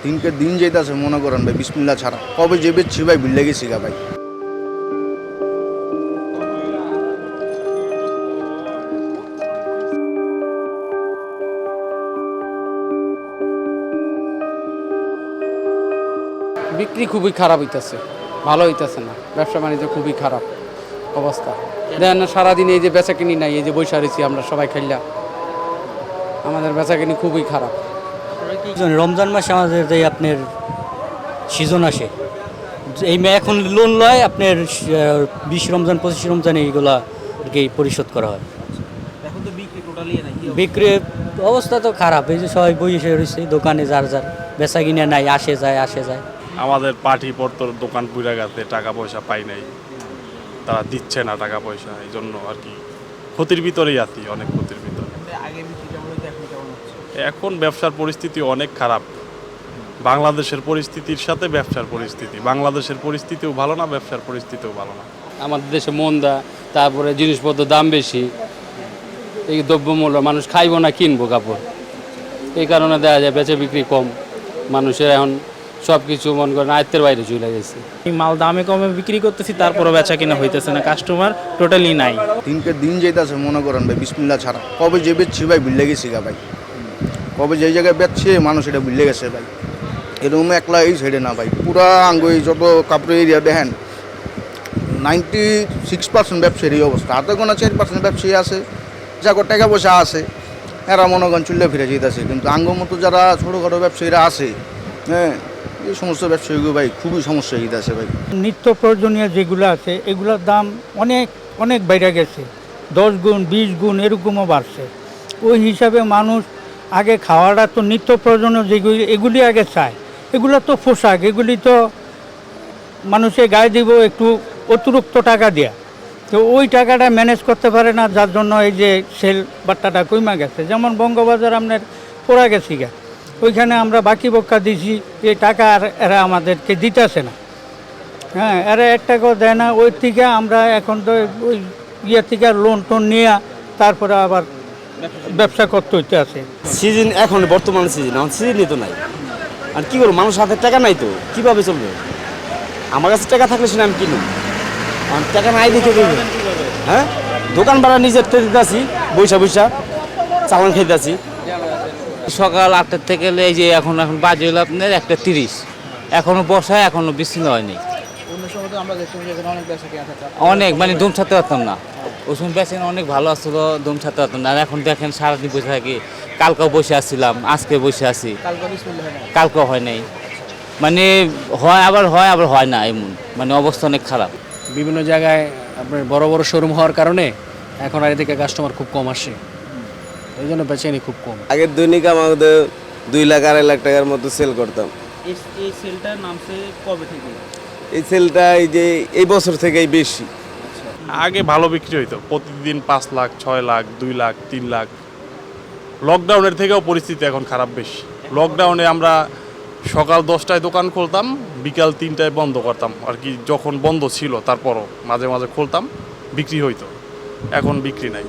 দিনকে দিন যেতেছে মনে করেন ভাই বিসমিল্লাহ ছাড়া কবে যে বেচছি ভাই ভুলে গেছি গা ভাই। বিক্রি খুবই খারাপ হইতেছে, ভালো হইতেছে না, ব্যবসা বাণিজ্য খুবই খারাপ অবস্থা। দেখেন না সারাদিন এই যে বেচা কিনি নাই, এই যে বৈশা রয়েছি আমরা সবাই খাইলা, আমাদের বেচা কিনি খুবই খারাপ। রমজান মাসে আমাদের যে আপনার সিজন আসে, এই এখন লোন লয় আপনার 20 রমজান 25 রমজানে এইগুলা আর কি পরিশোধ করা হয়। এখন তো বিক্রি টোটালি নাই। বিক্রির অবস্থা তো খারাপ, এই যে সবাই বসে রয়েছে দোকানে, যার বেচা কিনে নাই, আসে যায়। আমাদের পার্টি পত্র দোকান পুরা গেছে, টাকা পয়সা পাই নাই, তারা দিচ্ছে না টাকা পয়সা, এই জন্য আর কি ক্ষতির ভিতরেই আছি, অনেক ক্ষতির ভিতরে। আগে বিক্রি কেমন হইতো, এখন কেমন হচ্ছে? এখন ব্যবসার পরিস্থিতি অনেক খারাপ। বাংলাদেশের পরিস্থিতির সাথে ব্যবসার পরিস্থিতি, বাংলাদেশের পরিস্থিতিও ভালো না, ব্যবসার পরিস্থিতিও ভালো না। আমাদের দেশে মন্দা, তারপরে জিনিসপত্র দাম বেশি, এই দ্রব্যমূল্য মানুষ খাইবো না কিনবো কাপড়, এই কারণে দেখা যায় বেচা বিক্রি কম, মানুষের এখন সব কিছু মনে করেন আয়ত্তের বাইরে চলে গেছে। মাল দামে কমে বিক্রি করতেছি, তারপরও বেচা কিনা হইতেছে না, কাস্টমার টোটালি নাই। দিনকে দিন যেতেছে মনে করেন ভাই বিসমিল্লাহ ছাড়া কবে যে বেচছি ভাই ভুলে গেছি গা ভাই। কবে যেই জায়গায় বেচছে মানুষ এটা ভুলে গেছে ভাই। এরকম একলা এই সাইডে না ভাই, পুরা আঙ্গুই যত কাপড়ের এরিয়া দেখেন 96% ব্যবসায়ীর এই অবস্থা। হাতে গোনা 4% ব্যবসায়ী আছে, যাকে টাকা পয়সা আছে, এরা মনে করেন চুল্লে ফিরে যেতেছে। কিন্তু আঙ্গ মতো যারা ছোটোখাটো ব্যবসায়ীরা আছে, হ্যাঁ, এই সমস্ত ব্যবসায়ীগুলো ভাই খুবই সমস্যা হইতেছে ভাই। নিত্য প্রয়োজনীয় যেগুলো আছে এগুলোর দাম অনেক অনেক বেড়ে গেছে, 10 গুণ 20 গুণ এরকমও বাড়ছে। ওই হিসাবে মানুষ আগে খাওয়াটা তো নিত্য প্রয়োজনীয় যেগুলি এগুলি আগে চায়, এগুলো তো পোশাক, এগুলি তো মানুষের গায়ে দিব একটু অতিরিক্ত টাকা দেয়া, তো ওই টাকাটা ম্যানেজ করতে পারে না, যার জন্য এই যে সেল বাট্টাটা কমে গেছে। যেমন বঙ্গবাজার আপনার পড়া গেছি গা, ওইখানে আমরা বাকি বক্কা দিছি, এই টাকা আর এরা আমাদেরকে দিতেছে না। হ্যাঁ, এরা 1 টাকাও দেয় না। ওই থেকে আমরা এখন তো ওই ইয়ে থেকে লোন টোন নিয়ে তারপরে আবার ব্যবসা করতে হইতে আছে। সিজন এখন বর্তমানে সিজন, এখন সিজনই তো নাই। আর কী করবো, মানুষ হাতে টাকা নাই তো কীভাবে চলবে? আমার কাছে টাকা থাকলে সেটা আমি কিনুন, আর টাকা নাই দেখে দেবো। হ্যাঁ, দোকান ভাড়া নিজের থেকে দিতেছি, বৈশা চালান খাইতেছি। সকাল 8টার থেকে এই যে এখন বাজে হলো আপনার 1:30, এখনো বসায়, এখনো বিচ্ছিন্ন হয়নি। অন্য সময় তো আমরা দেখতাম যে এখানে অনেক বেচা কিনা থাকতো, অনেক মানে দম ছাড়তে পারতাম না, ওই সময় বেচেন অনেক ভালো আসছিলো, দম ছাড়তে পারতাম না। আর এখন দেখেন সারাদিন বসে থাকি, কালকেও বসে আসছিলাম, আজকে বসে আছি, কালকে বিসমিল্লাহ হয় না। কালকেও হয় নাই, মানে আবার হয় না, এমন মানে অবস্থা অনেক খারাপ। বিভিন্ন জায়গায় আপনার বড় বড় শোরুম হওয়ার কারণে এখন আর এদিকে কাস্টমার খুব কম আসে, এই জন্য বেচাকিনি খুব কম। আগের দৈনিক আমাদের 2 লাখ 2.5 লাখ টাকার মতো সেল করতাম। এই সেলটার নামছে কবে থেকে? এই সেলটা এই বছর থেকেই বেশি। আগে ভালো বিক্রি হইতো, প্রতিদিন 5 লাখ 6 লাখ 2 লাখ 3 লাখ। লকডাউনের থেকেও পরিস্থিতি এখন খারাপ বেশি। লকডাউনে আমরা সকাল 10টায় দোকান খুলতাম, বিকাল 3টায় বন্ধ করতাম আর কি। যখন বন্ধ ছিল তারপরও মাঝে মাঝে খুলতাম, বিক্রি হইতো। এখন বিক্রি নাই।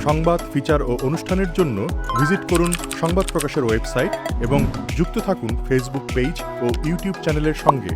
সংবাদ, ফিচার ও অনুষ্ঠানের জন্য ভিজিট করুন সংবাদ প্রকাশের ওয়েবসাইট এবং যুক্ত থাকুন ফেসবুক পেজ ও ইউটিউব চ্যানেলের সঙ্গে।